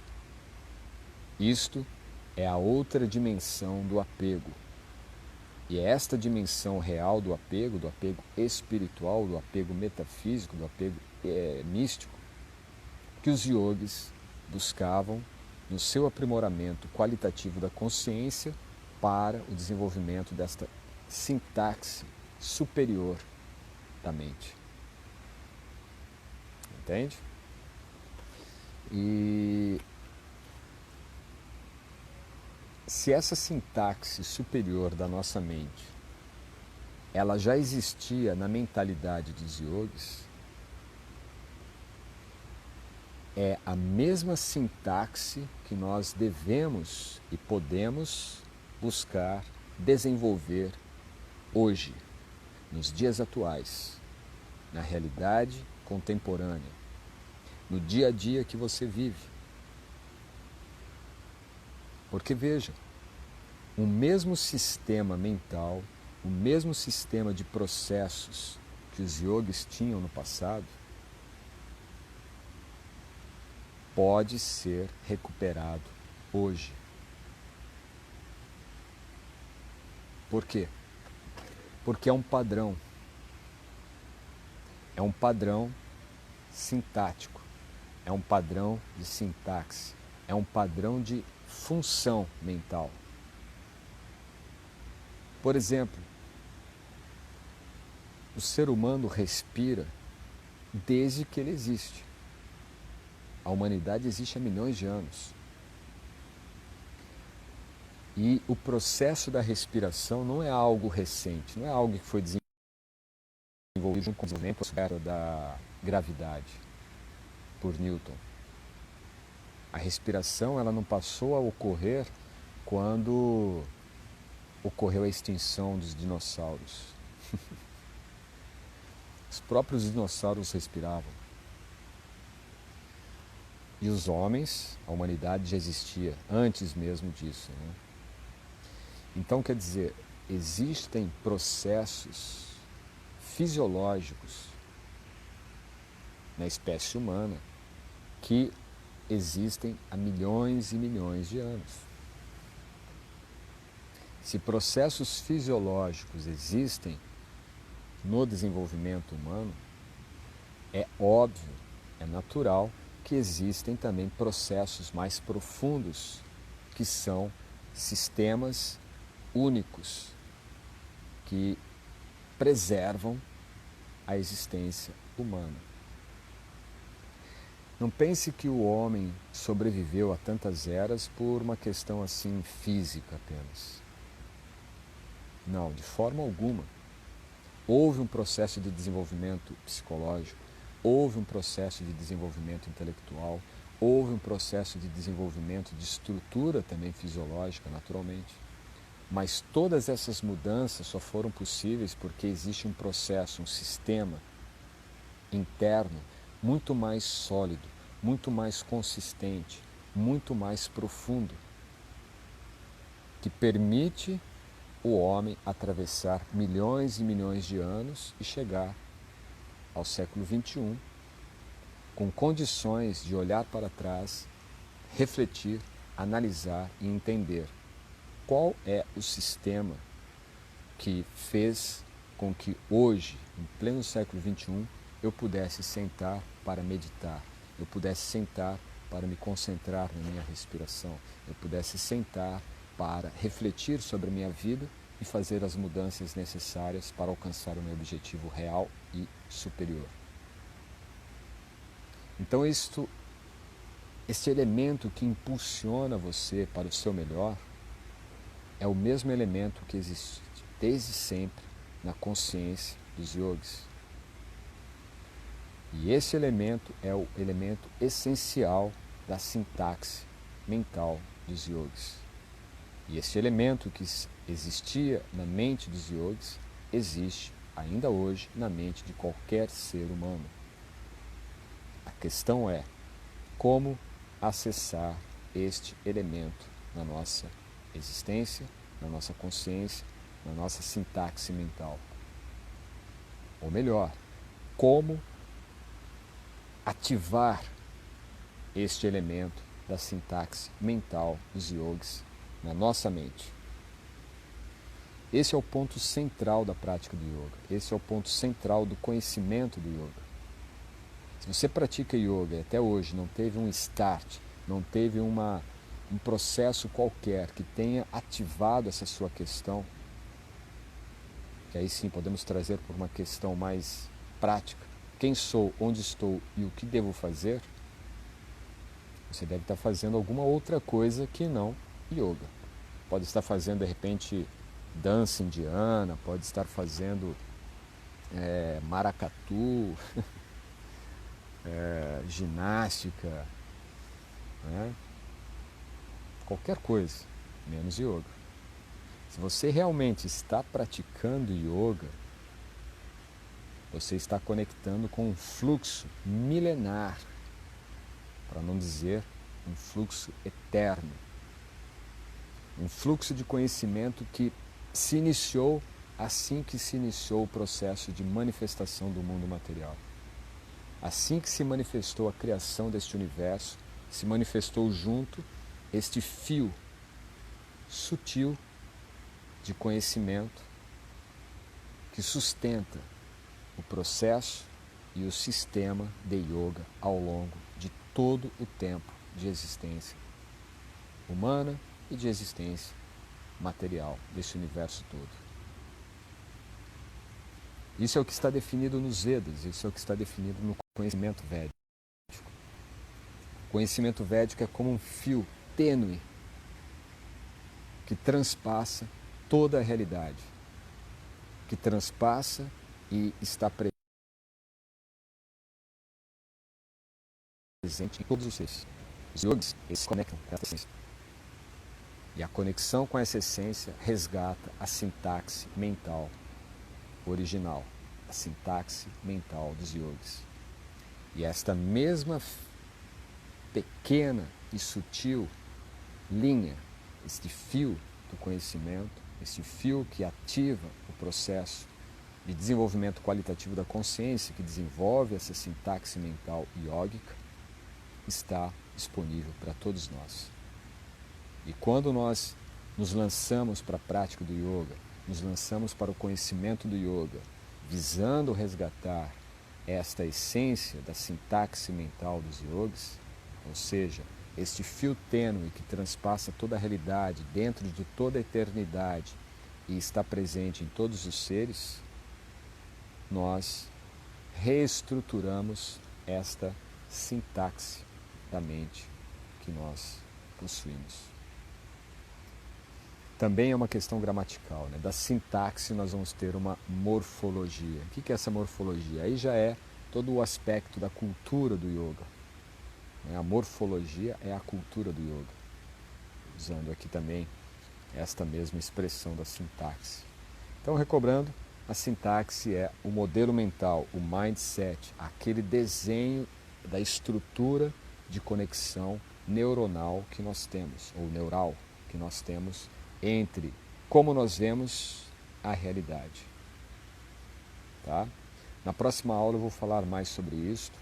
Isto é a outra dimensão do apego. E é esta dimensão real do apego espiritual, do apego metafísico, do apego místico, que os yogis buscavam no seu aprimoramento qualitativo da consciência para o desenvolvimento desta sintaxe superior da mente. Entende? E se essa sintaxe superior da nossa mente, ela já existia na mentalidade dos yogis, é a mesma sintaxe que nós devemos e podemos buscar desenvolver hoje, nos dias atuais, na realidade contemporânea, no dia a dia que você vive. Porque veja, o mesmo sistema mental, o mesmo sistema de processos que os yogis tinham no passado, pode ser recuperado hoje. Por quê? Porque é um padrão. É um padrão sintático. É um padrão de sintaxe. É um padrão de função mental. Por exemplo, o ser humano respira desde que ele existe. A humanidade existe há milhões de anos. E o processo da respiração não é algo recente, não é algo que foi desenvolvido com o desenvolvimento da gravidade por Newton. A respiração ela não passou a ocorrer quando ocorreu a extinção dos dinossauros. Os próprios dinossauros respiravam. E os homens, a humanidade já existia antes mesmo disso, né? Então, quer dizer, existem processos fisiológicos na espécie humana que existem há milhões e milhões de anos. Se processos fisiológicos existem no desenvolvimento humano, é óbvio, é natural que existem também processos mais profundos, que são sistemas únicos que preservam a existência humana. Não pense que o homem sobreviveu a tantas eras por uma questão assim física apenas. Não, de forma alguma. Houve um processo de desenvolvimento psicológico, houve um processo de desenvolvimento intelectual, houve um processo de desenvolvimento de estrutura também fisiológica, naturalmente. Mas todas essas mudanças só foram possíveis porque existe um processo, um sistema interno muito mais sólido, muito mais consistente, muito mais profundo, que permite o homem atravessar milhões e milhões de anos e chegar ao século XXI com condições de olhar para trás, refletir, analisar e entender qual é o sistema que fez com que hoje, em pleno século XXI, eu pudesse sentar para meditar, eu pudesse sentar para me concentrar na minha respiração, eu pudesse sentar para refletir sobre a minha vida e fazer as mudanças necessárias para alcançar o meu objetivo real e superior. Então este elemento que impulsiona você para o seu melhor é o mesmo elemento que existe desde sempre na consciência dos yogis. E esse elemento é o elemento essencial da sintaxe mental dos yogis. E esse elemento que existia na mente dos yogis existe ainda hoje na mente de qualquer ser humano. A questão é como acessar este elemento na nossa existência, na nossa consciência, na nossa sintaxe mental. Ou melhor, como ativar este elemento da sintaxe mental dos yogis na nossa mente. Esse é o ponto central da prática do yoga. Esse é o ponto central do conhecimento do yoga. Se você pratica yoga e até hoje não teve um start, não teve um processo qualquer que tenha ativado essa sua questão, que aí sim podemos trazer por uma questão mais prática, quem sou, onde estou e o que devo fazer, você deve estar fazendo alguma outra coisa que não yoga. Pode estar fazendo, de repente, dança indiana, pode estar fazendo maracatu, ginástica, né? Qualquer coisa, menos yoga. Se você realmente está praticando yoga, você está conectando com um fluxo milenar, para não dizer um fluxo eterno. Um fluxo de conhecimento que se iniciou assim que se iniciou o processo de manifestação do mundo material. Assim que se manifestou a criação deste universo, se manifestou junto este fio sutil de conhecimento que sustenta o processo e o sistema de yoga ao longo de todo o tempo de existência humana e de existência material desse universo todo. Isso é o que está definido nos Vedas, isso é o que está definido no conhecimento védico. O conhecimento védico é como um fio tênue que transpassa toda a realidade, que transpassa e está presente em todos os seres. Os yogis, eles se conectam com essa essência. E a conexão com essa essência resgata a sintaxe mental original, a sintaxe mental dos yogis. E esta mesma pequena e sutil linha, este fio do conhecimento, este fio que ativa o processo de desenvolvimento qualitativo da consciência, que desenvolve essa sintaxe mental yógica, está disponível para todos nós. E quando nós nos lançamos para a prática do yoga, nos lançamos para o conhecimento do yoga, visando resgatar esta essência da sintaxe mental dos yogis, ou seja, este fio tênue que transpassa toda a realidade dentro de toda a eternidade e está presente em todos os seres, nós reestruturamos esta sintaxe da mente que nós possuímos. Também é uma questão gramatical, né? Da sintaxe nós vamos ter uma morfologia. O que é essa morfologia? Aí já é todo o aspecto da cultura do yoga. A morfologia é a cultura do yoga, usando aqui também esta mesma expressão da sintaxe. Então, recobrando, a sintaxe é o modelo mental, o mindset, aquele desenho da estrutura de conexão neuronal que nós temos, ou neural que nós temos entre como nós vemos a realidade. Tá? Na próxima aula eu vou falar mais sobre isso,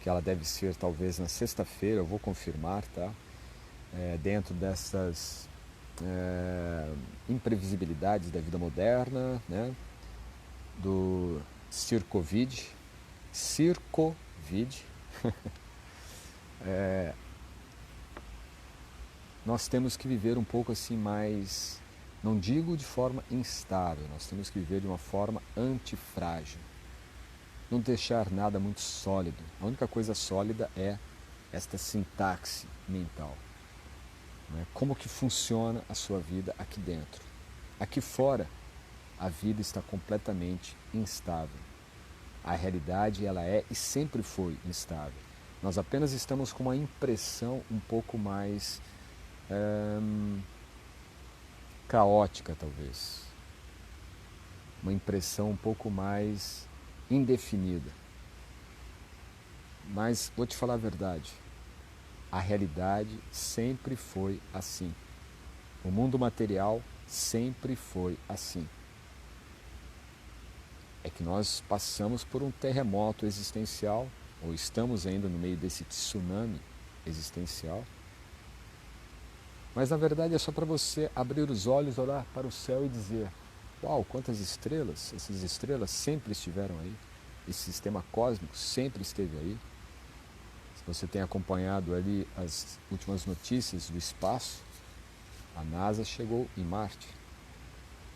que ela deve ser talvez na sexta-feira, eu vou confirmar, tá? Dentro dessas imprevisibilidades da vida moderna, né? Do circovid, nós temos que viver um pouco assim mais, não digo de forma instável, nós temos que viver de uma forma antifrágil. Não deixar nada muito sólido. A única coisa sólida é esta sintaxe mental. Né? Como que funciona a sua vida aqui dentro. Aqui fora, a vida está completamente instável. A realidade ela é e sempre foi instável. Nós apenas estamos com uma impressão um pouco mais caótica, talvez. Uma impressão um pouco mais indefinida. Mas vou te falar a verdade, a realidade sempre foi assim. O mundo material sempre foi assim. É que nós passamos por um terremoto existencial, ou estamos ainda no meio desse tsunami existencial. Mas na verdade é só para você abrir os olhos, olhar para o céu e dizer: uau, quantas estrelas! Essas estrelas sempre estiveram aí. Esse sistema cósmico sempre esteve aí. Se você tem acompanhado ali as últimas notícias do espaço, a NASA chegou em Marte.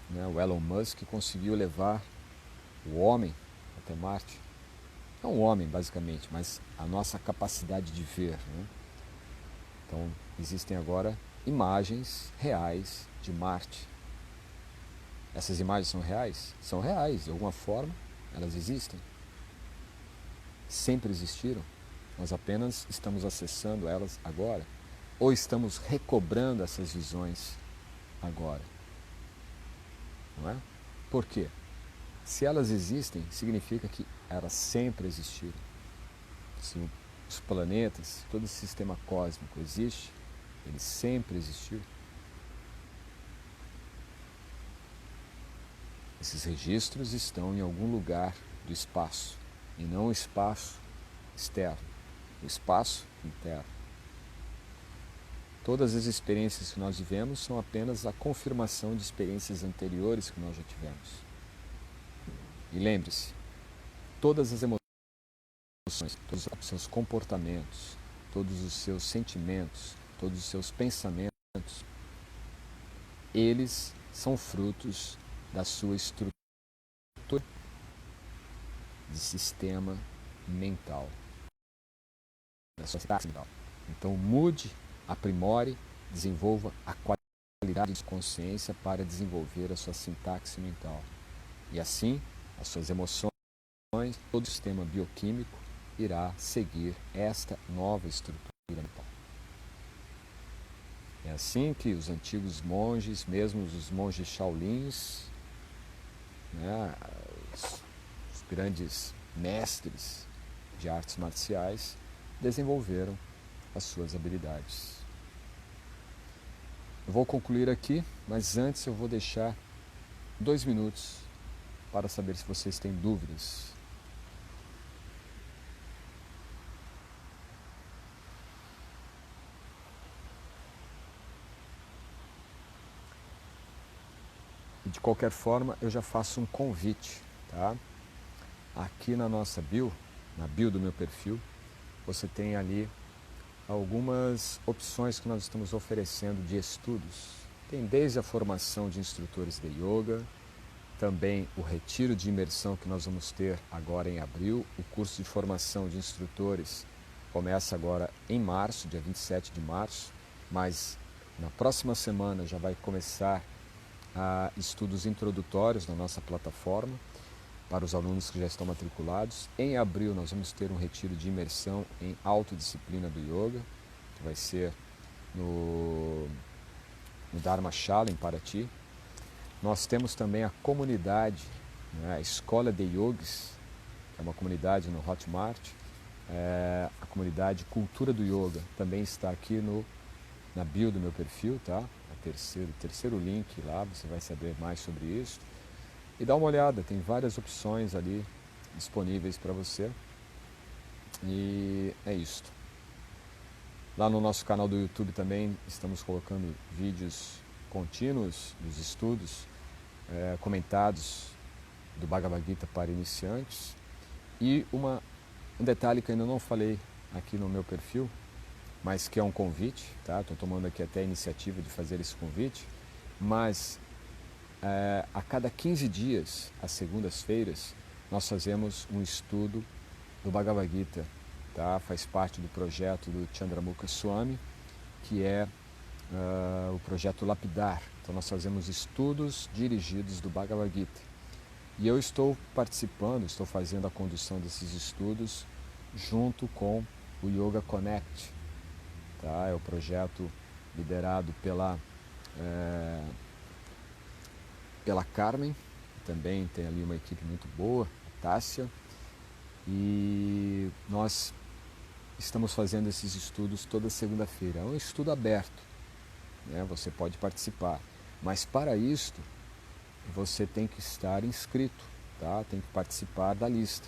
Né? O Elon Musk conseguiu levar o homem até Marte. Não o homem, basicamente, mas a nossa capacidade de ver. Né? Então, existem agora imagens reais de Marte. Essas imagens são reais? São reais, de alguma forma, elas existem. Sempre existiram. Nós apenas estamos acessando elas agora. Ou estamos recobrando essas visões agora. Não é? Por quê? Se elas existem, significa que elas sempre existiram. Se os planetas, todo esse sistema cósmico existe, ele sempre existiu. Esses registros estão em algum lugar do espaço, e não o espaço externo, o espaço interno. Todas as experiências que nós vivemos são apenas a confirmação de experiências anteriores que nós já tivemos. E lembre-se, todas as emoções, todos os seus comportamentos, todos os seus sentimentos, todos os seus pensamentos, eles são frutos da sua estrutura de sistema mental, da sua sintaxe mental. Então mude, aprimore, desenvolva a qualidade de consciência para desenvolver a sua sintaxe mental. E assim, as suas emoções, todo o sistema bioquímico irá seguir esta nova estrutura mental. É assim que os antigos monges, mesmo os monges Shaolins, né, os grandes mestres de artes marciais, desenvolveram as suas habilidades. Eu vou concluir aqui, mas antes eu vou deixar 2 minutos para saber se vocês têm dúvidas. E de qualquer forma, eu já faço um convite, tá? Aqui na nossa bio, na bio do meu perfil, você tem ali algumas opções que nós estamos oferecendo de estudos. Tem desde a formação de instrutores de yoga, também o retiro de imersão que nós vamos ter agora em abril. O curso de formação de instrutores começa agora em março, dia 27 de março, mas na próxima semana já vai começar estudos introdutórios na nossa plataforma para os alunos que já estão matriculados. Em abril nós vamos ter um retiro de imersão em autodisciplina do yoga, que vai ser no Dharmashala, em Paraty. Nós temos também a comunidade, né, a Escola de Yogis, que é uma comunidade no Hotmart. A comunidade Cultura do Yoga também está aqui na bio do meu perfil, tá? Terceiro link lá, você vai saber mais sobre isso. E dá uma olhada, tem várias opções ali disponíveis para você. E é isso. Lá no nosso canal do YouTube também estamos colocando vídeos contínuos dos estudos, comentados do Bhagavad Gita para iniciantes. E um detalhe que eu ainda não falei aqui no meu perfil, mas que é um convite, tá? Estou tomando aqui até a iniciativa de fazer esse convite, mas a cada 15 dias, às segundas-feiras, nós fazemos um estudo do Bhagavad Gita, tá? Faz parte do projeto do Chandramukha Swami, que é o projeto Lapidar. Então nós fazemos estudos dirigidos do Bhagavad Gita. E eu estou participando, estou fazendo a condução desses estudos junto com o Yoga Connect. Tá? É o projeto liderado pela Carmen, também tem ali uma equipe muito boa, a Tássia, e nós estamos fazendo esses estudos toda segunda-feira. É um estudo aberto, né? Você pode participar, mas para isto você tem que estar inscrito, tá? Tem que participar da lista.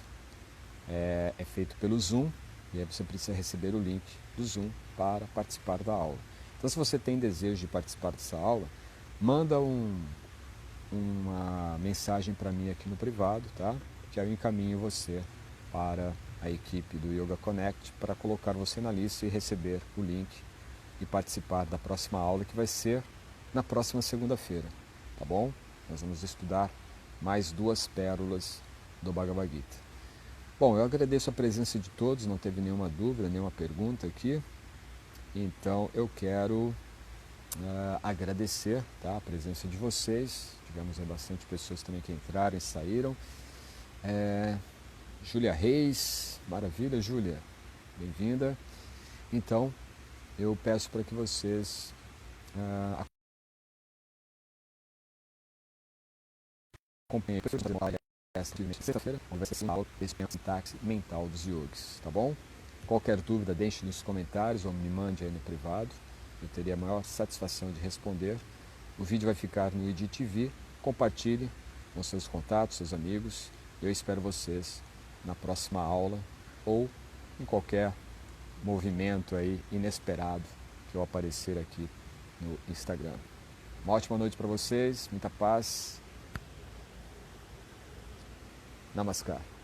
É feito pelo Zoom, e aí você precisa receber o link do Zoom para participar da aula. Então, se você tem desejo de participar dessa aula, manda uma mensagem para mim aqui no privado, tá? Que eu encaminho você para a equipe do Yoga Connect para colocar você na lista e receber o link e participar da próxima aula, que vai ser na próxima segunda-feira, tá bom? Nós vamos estudar mais 2 pérolas do Bhagavad Gita. Bom, eu agradeço a presença de todos, não teve nenhuma dúvida, nenhuma pergunta aqui. Então eu quero agradecer, tá, a presença de vocês. Tivemos aí bastante pessoas também que entraram e saíram. Júlia Reis, maravilha, Júlia, bem-vinda. Então eu peço para que vocês acompanhem sexta-feira, onde vai ser uma aula de sintaxe mental dos yogis, tá bom? Qualquer dúvida, deixe nos comentários ou me mande aí no privado. Eu teria a maior satisfação de responder. O vídeo vai ficar no IGTV. Compartilhe com seus contatos, seus amigos. Eu espero vocês na próxima aula ou em qualquer movimento aí inesperado que eu aparecer aqui no Instagram. Uma ótima noite para vocês, muita paz. Namaskar.